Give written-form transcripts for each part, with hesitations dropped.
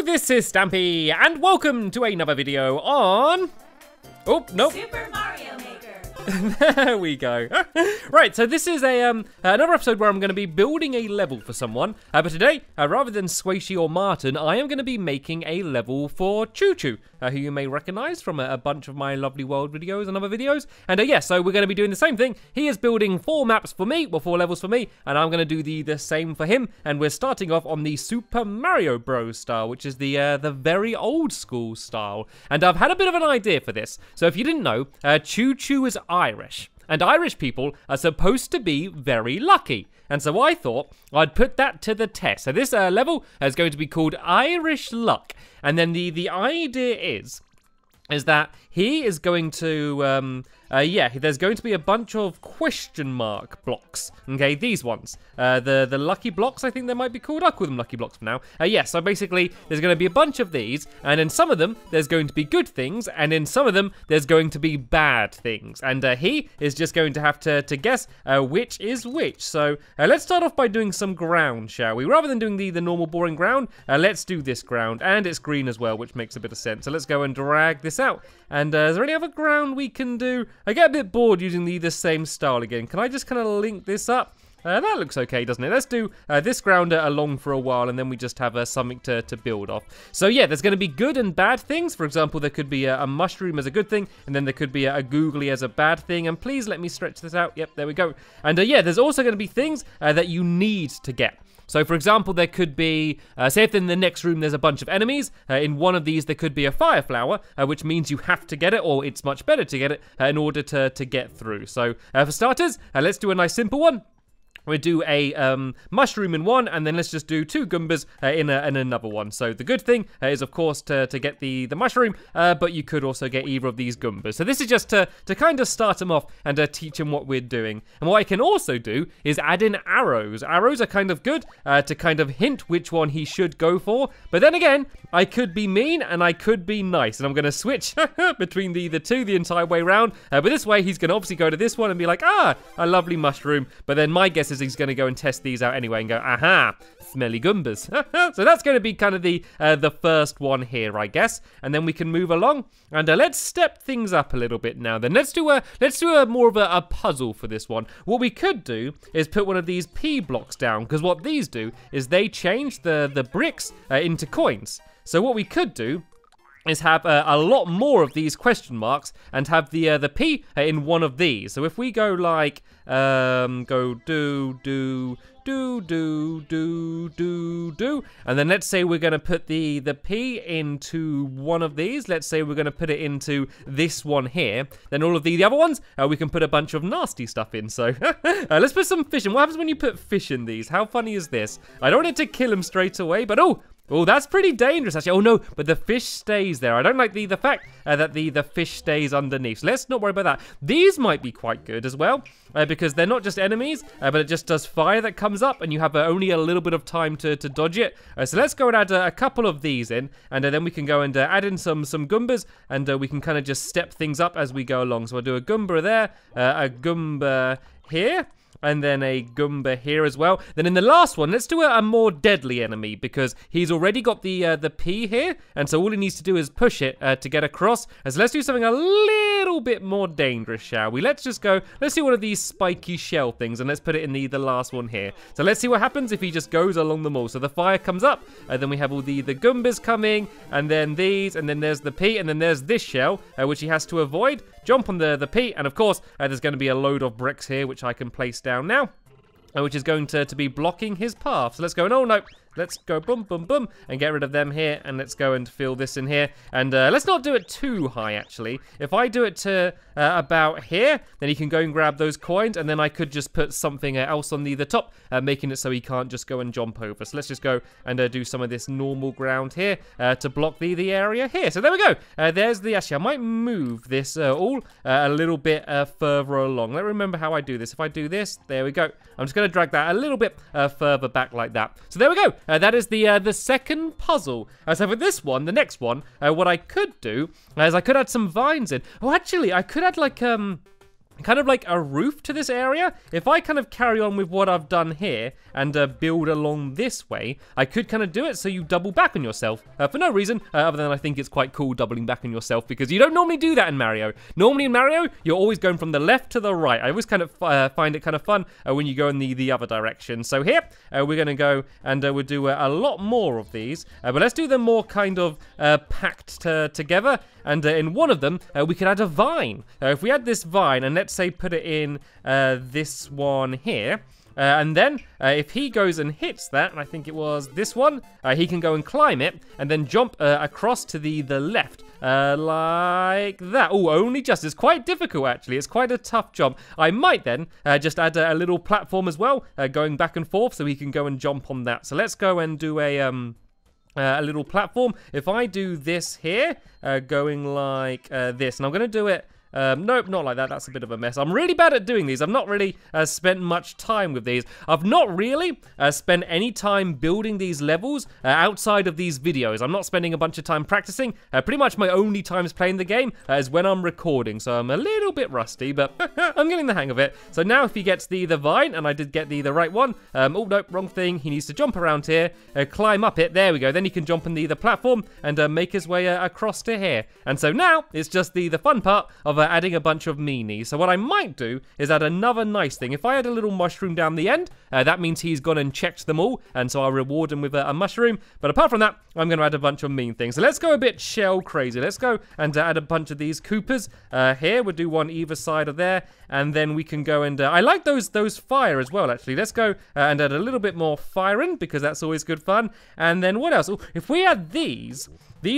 Hello, this is Stampy, and welcome to another video on... Oh, nope. Super Mario Maker. There we go. Right, so this is another episode where I'm going to be building a level for someone. But today, rather than Squishy or Martin, I am going to be making a level for Choo Choo, who you may recognize from a bunch of my Lovely World videos and other videos. And yeah, so we're going to be doing the same thing. He is building 4 maps for me, well, 4 levels for me, and I'm going to do the same for him. And we're starting off on the Super Mario Bros. Style, which is the very old school style. And I've had a bit of an idea for this. So if you didn't know, Choo Choo is Irish, and Irish people are supposed to be very lucky. And so I thought I'd put that to the test. So this level is going to be called Irish Luck. And then the idea is that he is going to, there's going to be a bunch of question mark blocks. Okay, these ones. The lucky blocks, I think they might be called. I'll call them lucky blocks for now. So basically, there's going to be a bunch of these, and in some of them, there's going to be good things, and in some of them, there's going to be bad things. And he is just going to have to guess which is which. So let's start off by doing some ground, shall we? Rather than doing the normal boring ground, let's do this ground. And it's green as well, which makes a bit of sense. So let's go and drag this out. And is there any other ground we can do? I get a bit bored using the same style again. Can I just kind of link this up? That looks okay, doesn't it? Let's do this ground along for a while, and then we just have something to build off. So yeah, there's going to be good and bad things. For example, there could be a mushroom as a good thing, and then there could be a googly as a bad thing. And please let me stretch this out. Yep, there we go. And yeah, there's also going to be things that you need to get. So, for example, there could be, say if in the next room there's a bunch of enemies, in one of these there could be a fire flower, which means you have to get it, or it's much better to get it in order to get through. So, for starters, let's do a nice simple one. We'll do a mushroom in one, and then let's just do 2 Goombas in another one. So the good thing is, of course, to get the mushroom, but you could also get either of these Goombas. So this is just to kind of start them off and teach them what we're doing. And what I can also do is add in arrows. Arrows are kind of good to kind of hint which one he should go for. But then again, I could be mean and I could be nice. And I'm going to switch between the two the entire way around. But this way, he's going to obviously go to this one and be like, a lovely mushroom. But then my guess is he's going to go and test these out anyway and go, aha, smelly Goombas. So that's going to be kind of the first one here, I guess. And then we can move along, and let's step things up a little bit now. Then let's do a more of a puzzle for this one. What we could do is put one of these P blocks down, because what these do is they change the bricks into coins. So what we could do is have a lot more of these question marks and have the P in one of these. So if we go like, go do, and then let's say we're going to put the P into one of these. Let's say we're going to put it into this one here. Then all of the other ones, we can put a bunch of nasty stuff in. So let's put some fish in. What happens when you put fish in these? How funny is this? I don't want it to kill him straight away, but oh, that's pretty dangerous, actually. Oh, no, but the fish stays there. I don't like the fact that the fish stays underneath. So let's not worry about that. These might be quite good as well, because they're not just enemies, but it just does fire that comes up, and you have only a little bit of time to dodge it. So let's go and add a couple of these in, and then we can go and add in some Goombas, and we can kind of just step things up as we go along. So I'll do a Goomba there, a Goomba here, and then a Goomba here as well. Then in the last one, let's do a more deadly enemy, because he's already got the P here, and so all he needs to do is push it to get across. So let's do something a little bit more dangerous, shall we? Let's do one of these spiky shell things, and let's put it in the last one here. So let's see what happens if he just goes along them all. So the fire comes up, and then we have all the Goombas coming, and then these, and then there's the P, and then there's this shell, which he has to avoid. Jump on the P, and of course, there's going to be a load of bricks here, which I can place down now, which is going to be blocking his path. So let's go, oh no, let's go boom, boom, boom, and get rid of them here, and let's go and fill this in here. And let's not do it too high, actually. If I do it to about here, then he can go and grab those coins, and then I could just put something else on the top, making it so he can't just go and jump over. So let's just go and do some of this normal ground here to block the area here. So there we go. There's actually, I might move this all a little bit further along. Let me remember how I do this. If I do this, there we go. I'm just going to drag that a little bit further back like that. So there we go. That is the second puzzle. So for this one, the next one, what I could do is I could add some vines in. Oh, actually, I could add like kind of like a roof to this area. If I kind of carry on with what I've done here and build along this way, I could kind of do it so you double back on yourself for no reason other than I think it's quite cool doubling back on yourself, because you don't normally do that in Mario. Normally in Mario, you're always going from the left to the right. I always kind of find it kind of fun when you go in the other direction. So here, we're going to go and we'll do a lot more of these, but let's do them more kind of packed together. And in one of them, we could add a vine. If we add this vine, and let's say put it in this one here, and then if he goes and hits that, and I think it was this one, he can go and climb it, and then jump across to the left, like that. Oh, only just. It's quite difficult, actually. It's quite a tough jump. I might then just add a little platform as well, going back and forth, so he can go and jump on that. So let's go and do a little platform. If I do this here, going like this, and I'm going to do it, nope, not like that. That's a bit of a mess. I'm really bad at doing these. I've not really spent much time with these. I've not really spent any time building these levels outside of these videos. I'm not spending a bunch of time practicing. Pretty much my only times playing the game is when I'm recording, so I'm a little bit rusty, but I'm getting the hang of it. So now if he gets the vine, and I did get the right one, oh no, wrong thing. He needs to jump around here, climb up it. There we go. Then he can jump on the platform and make his way across to here. And so now it's just the fun part of adding a bunch of meanies. So what I might do is add another nice thing. If I add a little mushroom down the end, that means he's gone and checked them all, and so I'll reward him with a mushroom. But apart from that, I'm going to add a bunch of mean things. So let's go a bit shell crazy. Let's go and add a bunch of these Koopas here. We'll do one either side of there, and then we can go and I like those fire as well, actually. Let's go and add a little bit more fire in, because that's always good fun. And then what else? Ooh, if we add these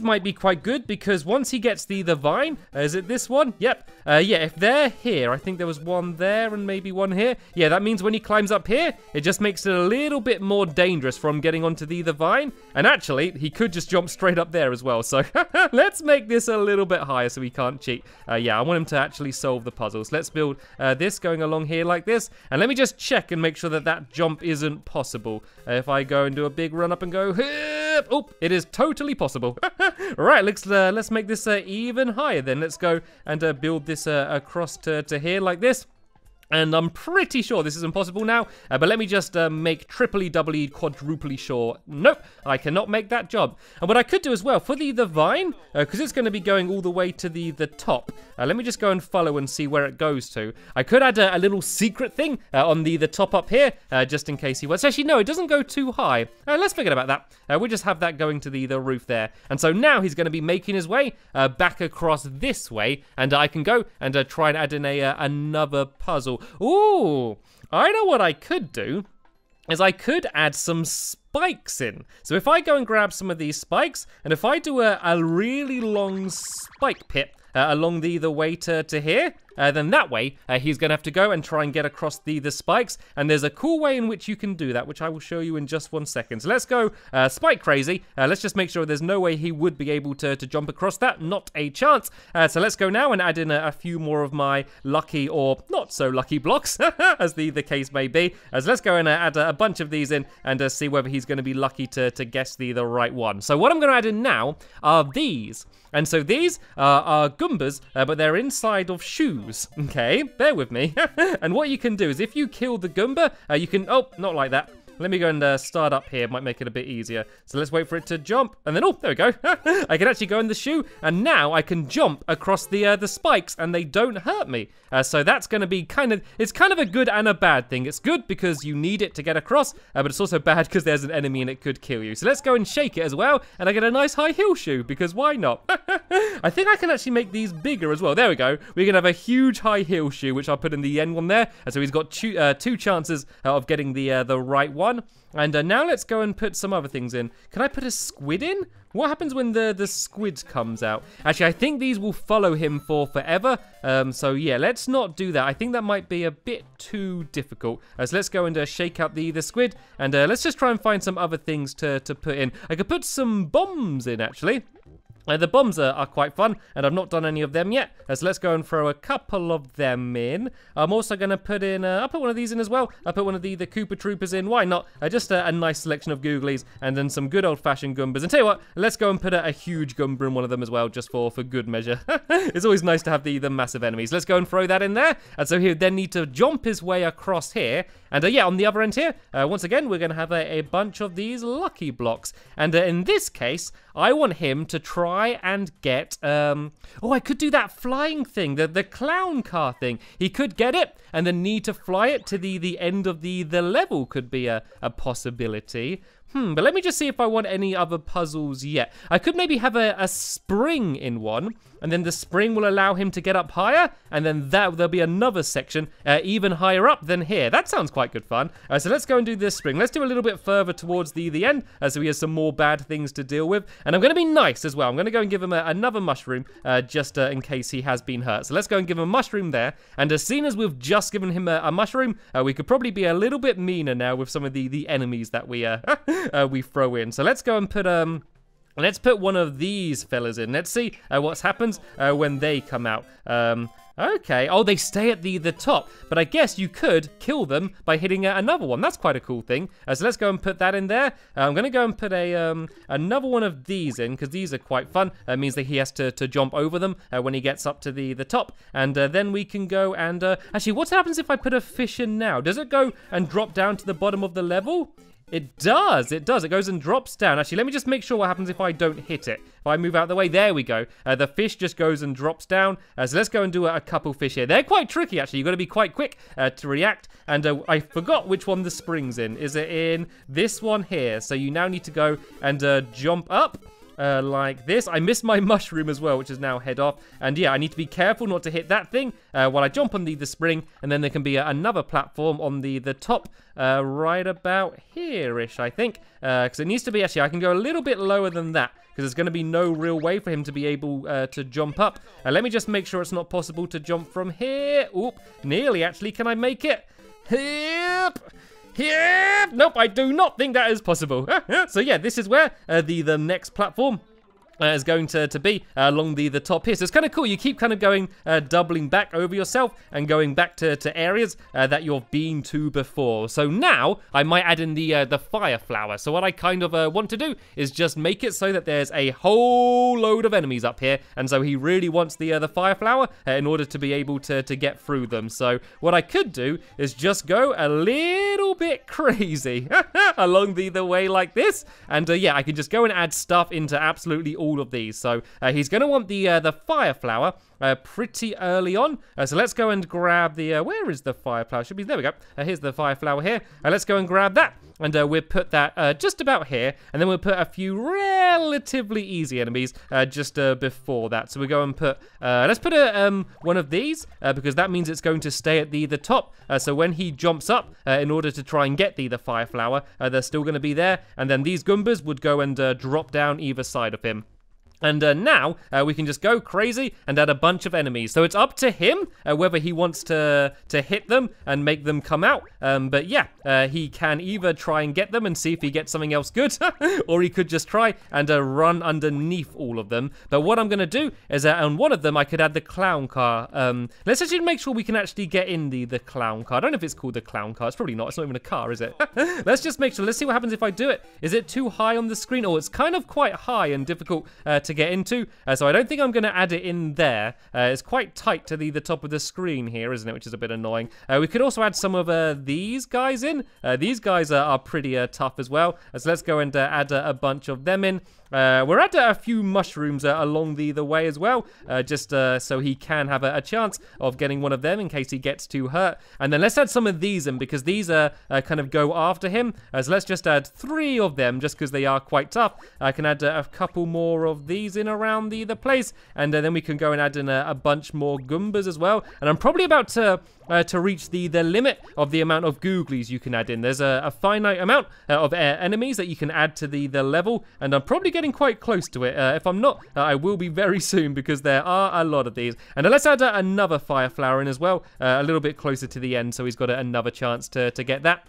might be quite good, because once he gets the vine, is it this one? Yep. Yeah, if they're here, I think there was one there and maybe one here. Yeah, that means when he climbs up here, it just makes it a little bit more dangerous from getting onto the vine. And actually, he could just jump straight up there as well. So let's make this a little bit higher so he can't cheat. Yeah, I want him to actually solve the puzzles. Let's build this going along here like this. And let me just check and make sure that jump isn't possible. If I go and do a big run up and go, oh, it is totally possible. Right, let's make this even higher then. Let's go and build this across to here like this. And I'm pretty sure this is impossible now, but let me just make triply, doubly, quadruply sure. Nope, I cannot make that job. And what I could do as well, for the vine, because it's going to be going all the way to the top, let me just go and follow and see where it goes to. I could add a little secret thing on the top up here, just in case he wants. Actually, no, it doesn't go too high. Let's forget about that. We'll just have that going to the roof there. And so now he's going to be making his way back across this way, and I can go and try and add in another puzzle. Ooh, I know what I could do is I could add some spikes in. So if I go and grab some of these spikes, and if I do a really long spike pit along the way to here, then that way he's going to have to go and try and get across the spikes. And there's a cool way in which you can do that, which I will show you in just 1 second. So let's go spike crazy. Let's just make sure there's no way he would be able to jump across that. Not a chance. So let's go now and add in a few more of my lucky or not so lucky blocks, as the case may be. So let's go and add a bunch of these in and see whether he's going to be lucky to guess the right one. So what I'm going to add in now are these. And so these are Goombas, but they're inside of shoes. Okay, bear with me. And what you can do is if you kill the Goomba, you can... Oh, not like that. Let me go and start up here. Might make it a bit easier. So let's wait for it to jump. And then, oh, there we go. I can actually go in the shoe. And now I can jump across the spikes and they don't hurt me. So that's going to be it's kind of a good and a bad thing. It's good because you need it to get across, but it's also bad because there's an enemy and it could kill you. So let's go and shake it as well. And I get a nice high heel shoe because why not? I think I can actually make these bigger as well. There we go. We're going to have a huge high heel shoe, which I'll put in the end one there. And so he's got two chances of getting the right one. And now let's go and put some other things in. Can I put a squid in? What happens when the squid comes out? Actually, I think these will follow him for forever. So yeah, let's not do that. I think that might be a bit too difficult. So let's go and shake out the squid. And let's just try and find some other things to put in. I could put some bombs in, actually. The bombs are quite fun, and I've not done any of them yet. So let's go and throw a couple of them in. I'm also going to put in, I'll put one of these in as well. I'll put one of the Koopa Troopers in. Why not? Just a nice selection of Googlies, and then some good old-fashioned Goombas. And tell you what, let's go and put a huge Goomba in one of them as well, just for good measure. It's always nice to have the massive enemies. Let's go and throw that in there. And so he'll then need to jump his way across here. And yeah, on the other end here, once again, we're going to have a bunch of these lucky blocks. And in this case, I want him to try and get, oh, I could do that flying thing, the clown car thing. He could get it and then need to fly it to the end of the level could be a possibility. But let me just see if I want any other puzzles yet. I could maybe have a spring in one, and then the spring will allow him to get up higher, and then there'll be another section even higher up than here. That sounds quite good fun. So let's go and do this spring. Let's do a little bit further towards the end, so he has some more bad things to deal with. And I'm going to be nice as well. I'm going to go and give him another mushroom, just in case he has been hurt. So let's go and give him a mushroom there. And as soon as we've just given him a mushroom, we could probably be a little bit meaner now with some of the enemies that we throw in. So let's go and put let's put one of these fellas in. Let's see what happens when they come out. Okay. Oh, they stay at the top, but I guess you could kill them by hitting another one. That's quite a cool thing. So let's go and put that in there. I'm gonna go and put another one of these in because these are quite fun. It means that he has to jump over them when he gets up to the top, and then we can go and actually, what happens if I put a fish in now? Does it go and drop down to the bottom of the level? It does. It goes and drops down. Actually, let me just make sure what happens if I don't hit it. If I move out of the way, there we go. The fish just goes and drops down. So let's go and do a couple fish here. They're quite tricky, actually. You've got to be quite quick to react. And I forgot which one the spring's in. Is it in this one here? So you now need to go and jump up. Like this. I missed my mushroom as well, which is now head off. And yeah, I need to be careful not to hit that thing while I jump on the spring. And then there can be another platform on the top right about here-ish, I think. Because it needs to be, actually, I can go a little bit lower than that. Because there's going to be no real way for him to be able to jump up. Let me just make sure it's not possible to jump from here. Oop, nearly, actually. Can I make it? Yep. Here! Nope, I do not think that is possible. So yeah, this is where the next platform is going to be along the top here. So it's kind of cool. You keep kind of going, doubling back over yourself and going back to areas that you've been to before. So now I might add in the fire flower. So what I kind of want to do is just make it so that there's a whole load of enemies up here. And so he really wants the fire flower in order to be able to get through them. So what I could do is just go a little bit crazy along the way like this. And yeah, I can just go and add stuff into absolutely all of these. So he's going to want the fire flower pretty early on. So let's go and grab the where is the fire flower? Should be, there we go. Here's the fire flower here. Let's go and grab that. And we'll put that just about here. And then we'll put a few relatively easy enemies just before that. So we go and put, let's put one of these because that means it's going to stay at the top. So when he jumps up in order to try and get the fire flower, they're still going to be there. And then these Goombas would go and drop down either side of him. And now we can just go crazy and add a bunch of enemies. So it's up to him whether he wants to hit them and make them come out. But yeah, he can either try and get them and see if he gets something else good, or he could just try and run underneath all of them. But what I'm going to do is on one of them, I could add the clown car. Let's actually make sure we can actually get in the clown car. I don't know if it's called the clown car. It's probably not. It's not even a car, is it? Let's just make sure. Let's see what happens if I do it. Is it too high on the screen? Oh, it's kind of quite high and difficult to get into, so I don't think I'm going to add it in there. It's quite tight to the top of the screen here, isn't it, which is a bit annoying. We could also add some of these guys in. These guys are pretty tough as well, so let's go and add a bunch of them in. We're at a few mushrooms along the way as well, just so he can have a chance of getting one of them in case he gets too hurt. And then let's add some of these in because these kind of go after him. So let's just add 3 of them just because they are quite tough. I can add a couple more of these in around the place, and then we can go and add in a bunch more Goombas as well. And I'm probably about to reach the limit of the amount of Googlies you can add in. There's a finite amount of enemies that you can add to the level, and I'm probably getting quite close to it. If I'm not, I will be very soon because there are a lot of these. And let's add another fire flower in as well, a little bit closer to the end, so he's got another chance to get that.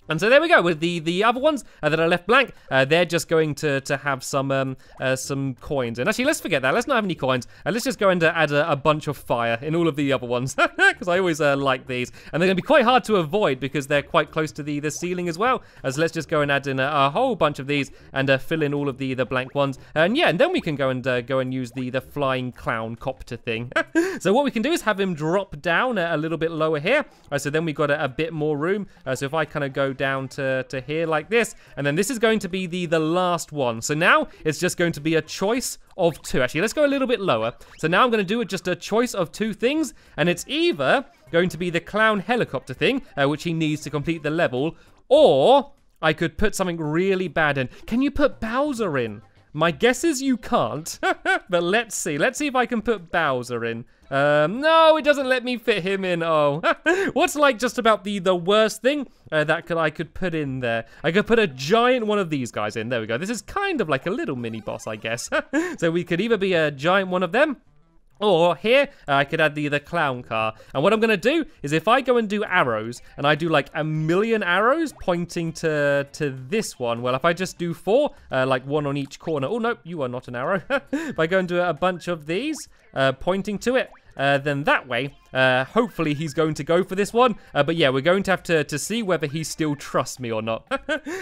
And so there we go with the other ones that are left blank. They're just going to have some coins. And actually, let's forget that. Let's not have any coins. Let's just go and add a bunch of fire in all of the other ones because I always like these. And they're going to be quite hard to avoid because they're quite close to the ceiling as well. So let's just go and add in a whole bunch of these and fill in all of the blank ones. And yeah, and then we can go and use the flying clown copter thing. So what we can do is have him drop down a little bit lower here. So then we've got a bit more room. So if I kind of go down to here like this, and then this is going to be the last one. So now it's just going to be a choice of two. Actually, let's go a little bit lower. So now I'm going to do just a choice of two things, and it's either going to be the clown helicopter thing, which he needs to complete the level, or I could put something really bad in. Can you put Bowser in? My guess is you can't, but let's see. Let's see if I can put Bowser in. No, it doesn't let me fit him in. Oh, what's like just about the worst thing that I could put in there? I could put a giant one of these guys in. There we go. This is kind of like a little mini boss, I guess. So we could either be a giant one of them, or here, I could add the clown car. And what I'm going to do is if I go and do arrows, and I do like 1,000,000 arrows pointing to this one, well, if I just do 4, like one on each corner. Oh, no, you are not an arrow. If I go and do a bunch of these pointing to it, then that way, hopefully he's going to go for this one. But yeah, we're going to have to see whether he still trusts me or not.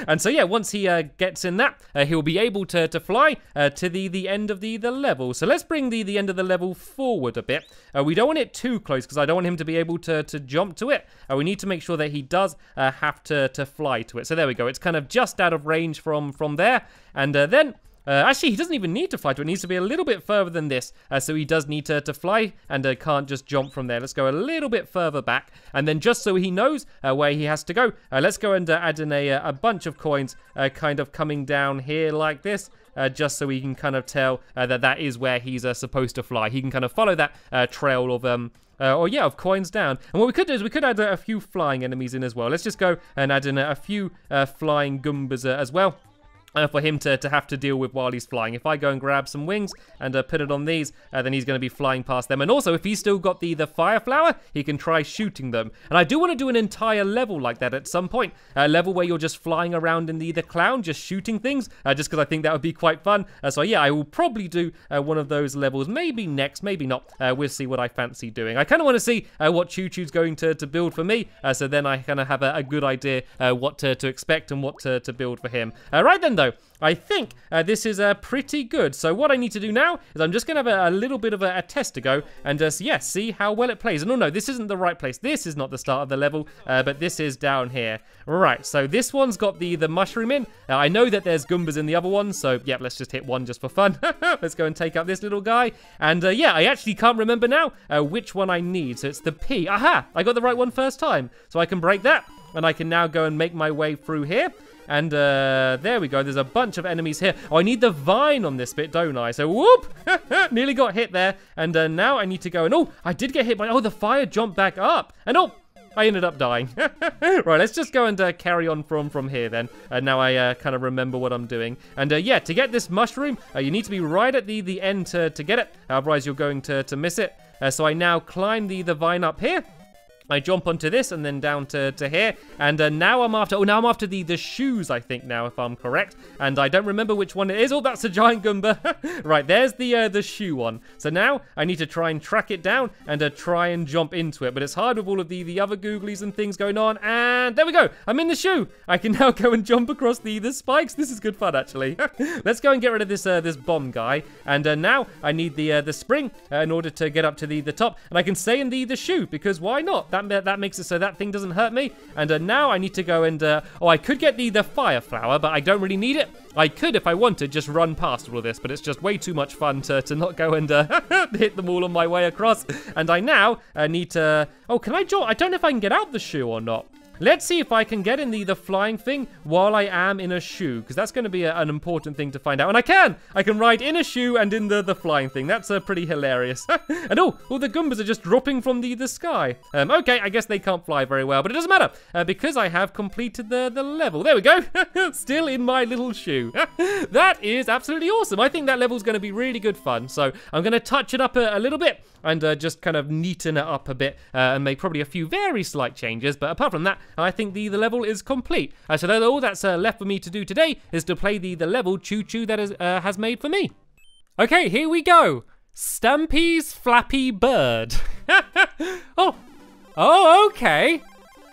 And so yeah, once he gets in that, he'll be able to fly to the end of the level. So let's bring the end of the level forward a bit. We don't want it too close because I don't want him to be able to jump to it. We need to make sure that he does have to fly to it. So there we go. It's kind of just out of range from there. And then... actually, he doesn't even need to fly to it. It needs to be a little bit further than this. So he does need to fly and can't just jump from there. Let's go a little bit further back. And then just so he knows where he has to go, let's go and add in a bunch of coins kind of coming down here like this. Just so he can kind of tell that is where he's supposed to fly. He can kind of follow that trail of... of coins down. And what we could do is we could add a few flying enemies in as well. Let's just go and add in a few flying Goombas as well. For him to have to deal with while he's flying. If I go and grab some wings and put it on these, then he's going to be flying past them. And also, if he's still got the fire flower, he can try shooting them. And I do want to do an entire level like that at some point. A level where you're just flying around in the clown, just shooting things, just because I think that would be quite fun. So yeah, I will probably do one of those levels. Maybe next, maybe not. We'll see what I fancy doing. I kind of want to see what Choo Choo's going to build for me. So then I kind of have a good idea what to expect and what to build for him. Right then, though. I think this is pretty good. So what I need to do now is I'm just going to have a little bit of a test to go and see how well it plays. And no, this isn't the right place. This is not the start of the level, but this is down here. Right, so this one's got the mushroom in. I know that there's Goombas in the other one, so yeah, let's just hit one just for fun. Let's go and take up this little guy. And yeah, I actually can't remember now which one I need. So it's the P. Aha! I got the right one first time. So I can break that, and I can now go and make my way through here. And there we go. There's a bunch of enemies here. Oh, I need the vine on this bit, don't I? So, whoop! Nearly got hit there. And now I need to go. And oh, I did get hit by... Oh, the fire jumped back up. And oh, I ended up dying. Right, let's just go and carry on from here then. Now I kind of remember what I'm doing. And yeah, to get this mushroom, you need to be right at the end to get it. Otherwise, you're going to miss it. So I now climb the vine up here. I jump onto this and then down to here. And now I'm after... Oh, now I'm after the shoes, I think, now, if I'm correct. And I don't remember which one it is. Oh, that's a giant Goomba. Right, there's the shoe one. So now I need to try and track it down and try and jump into it. But it's hard with all of the other googlies and things going on. And there we go. I'm in the shoe. I can now go and jump across the spikes. This is good fun, actually. Let's go and get rid of this bomb guy. And now I need the spring in order to get up to the top. And I can stay in the shoe, because why not? That makes it so that thing doesn't hurt me. And now I need to go and... oh, I could get the fire flower, but I don't really need it. I could, if I wanted, just run past all of this, but it's just way too much fun to not go and hit them all on my way across. And I now need to... Oh, can I jump? I don't know if I can get out the shoe or not. Let's see if I can get in the flying thing while I am in a shoe, because that's going to be an important thing to find out. And I can ride in a shoe and in the flying thing. That's pretty hilarious. And oh, all the Goombas are just dropping from the sky. Okay, I guess they can't fly very well, but it doesn't matter because I have completed the level. There we go. Still in my little shoe. That is absolutely awesome. I think that level's going to be really good fun. So I'm going to touch it up a little bit and just kind of neaten it up a bit and make probably a few very slight changes. But apart from that, I think the level is complete. So all that's left for me to do today is to play the level Choo Choo that has made for me. Okay, here we go. Stampy's Flappy Bird. Oh, okay.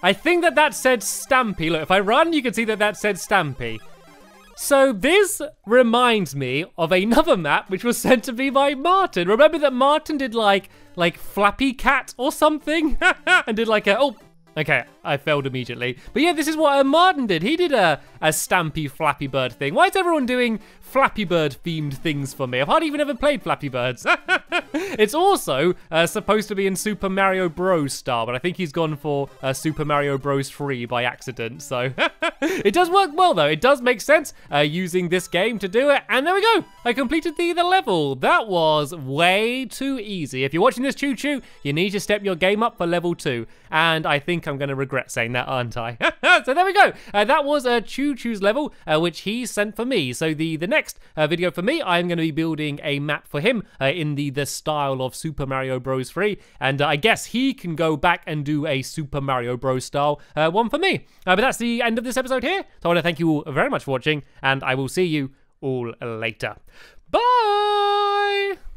I think that said Stampy. Look, if I run, you can see that said Stampy. So this reminds me of another map which was sent to me by Martin. Remember that Martin did like Flappy Cat or something? And did like a, oh, okay, I failed immediately. But yeah, this is what Martin did. He did a Stampy Flappy Bird thing. Why is everyone doing Flappy Bird themed things for me? I've hardly even ever played Flappy Birds. It's also supposed to be in Super Mario Bros. Style, but I think he's gone for Super Mario Bros. 3 by accident, so it does work well though. It does make sense using this game to do it, and there we go. I completed the level. That was way too easy. If you're watching this Choo Choo, you need to step your game up for level 2, and I think I'm going to regret saying that, aren't I? So there we go. That was Choo Choo's level, which he sent for me. So the next video for me, I'm going to be building a map for him in the style of Super Mario Bros. 3, and I guess he can go back and do a Super Mario Bros. Style one for me. But that's the end of this episode here. So I want to thank you all very much for watching, and I will see you all later. Bye!